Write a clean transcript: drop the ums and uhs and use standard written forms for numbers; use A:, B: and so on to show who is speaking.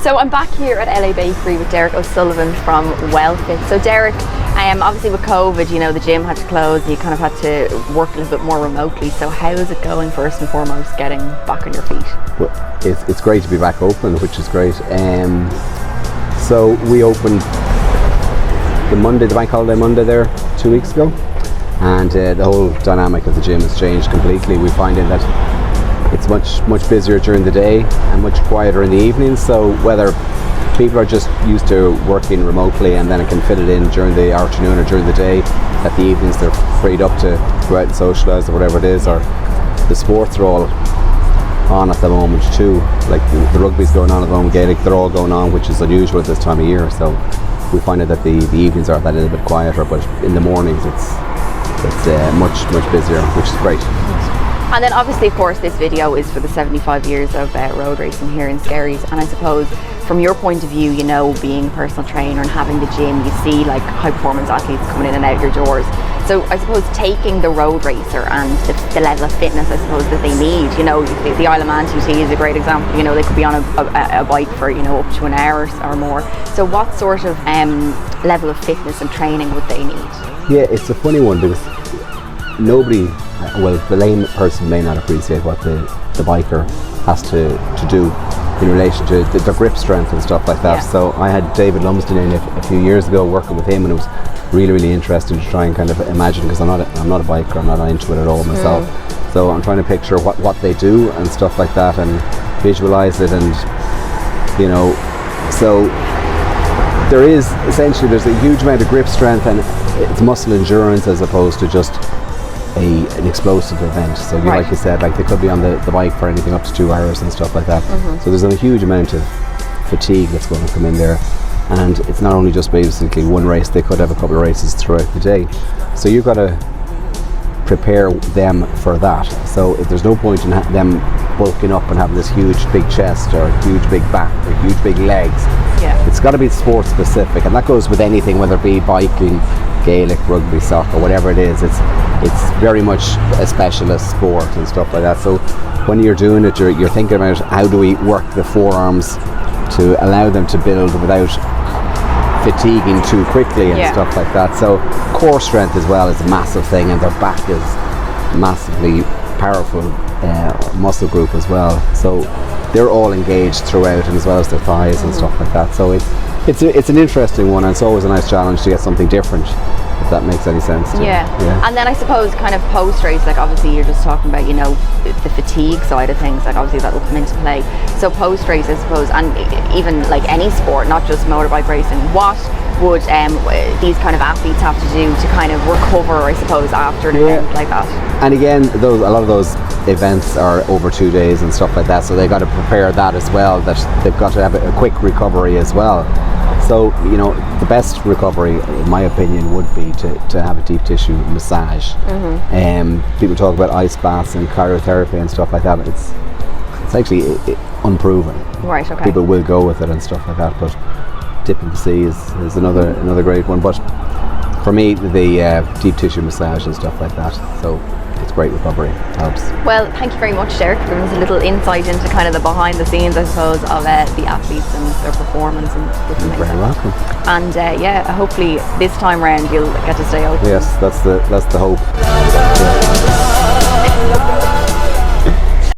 A: So I'm back here at LA Bakery with Derek O'Sullivan from WellFit. So Derek, obviously with COVID, the gym had to close. You kind of had to work a little bit more remotely. So how is it going, first and foremost, getting back on your feet?
B: Well, it's great to be back open, which is great. So we opened the bank holiday Monday there 2 weeks ago, and the whole dynamic of the gym has changed completely. We're finding that it's much busier during the day and much quieter in the evenings. So whether people are just used to working remotely and then it can fit it in during the afternoon or during the day, that the evenings they're freed up to go out and socialise or whatever it is, or the sports are all on at the moment too. Like the rugby's going on at the moment, Gaelic, they're all going on, which is unusual at this time of year. So we find that the evenings are that little bit quieter, but in the mornings it's much busier, which is great.
A: And then obviously, of course, this video is for the 75 years of road racing here in Skerries. And I suppose from your point of view, being a personal trainer and having the gym, you see like high performance athletes coming in and out your doors. So I suppose taking the road racer and the level of fitness, I suppose, that they need, the Isle of Man TT is a great example. They could be on a bike for, up to an hour or more. So what sort of level of fitness and training would they need?
B: Yeah, it's a funny one because the lame person may not appreciate what the biker has to do in relation to the grip strength and stuff like that.
A: Yeah.
B: So I had David Lumsden in a few years ago working with him, and it was really interesting to try and kind of imagine, because I'm not a biker, I'm not into it at all myself. So I'm trying to picture what they do and stuff like that and visualize it, and so there's a huge amount of grip strength, and it's muscle endurance as opposed to just an explosive event. So like you said, like they could be on the bike for anything up to 2 hours and stuff like that. So there's a huge amount of fatigue that's going to come in there, and it's not only just basically one race, they could have a couple of races throughout the day. So you've got to prepare them for that. So if there's no point in them bulking up and having this huge big chest or huge big back or huge big legs. It's got to be sport specific, and that goes with anything, whether it be biking, Gaelic, rugby, soccer, whatever it is. It's very much a specialist sport and stuff like that. So when you're doing it, you're thinking about how do we work the forearms to allow them to build without fatiguing too quickly and stuff like that. So core strength as well is a massive thing, and their back is massively powerful muscle group as well. So they're all engaged throughout, and as well as their thighs and stuff like that. So it's an interesting one, and it's always a nice challenge to get something different, if that makes any sense to you.
A: And then I suppose kind of post race, like obviously you're just talking about the fatigue side of things, like obviously that will come into play. So post race, I suppose, and even like any sport, not just motorbike racing, what would these kind of athletes have to do to kind of recover, I suppose, after an event like that?
B: And again, a lot of those events are over 2 days and stuff like that, so they got to prepare that as well, that they've got to have a quick recovery as well. So the best recovery, in my opinion, would be to have a deep tissue massage. People talk about ice baths and cryotherapy and stuff like that, but it's actually unproven.
A: Right. Okay.
B: People will go with it and stuff like that, but dipping the sea is another great one. But for me, the deep tissue massage and stuff like that, so it's great recovery, helps.
A: Well, thank you very much, Derek, for giving us a little insight into kind of the behind the scenes, I suppose, of the athletes and their performance and different things.
B: You're very welcome.
A: And hopefully this time round you'll get to stay open.
B: Yes, that's the hope. Yeah.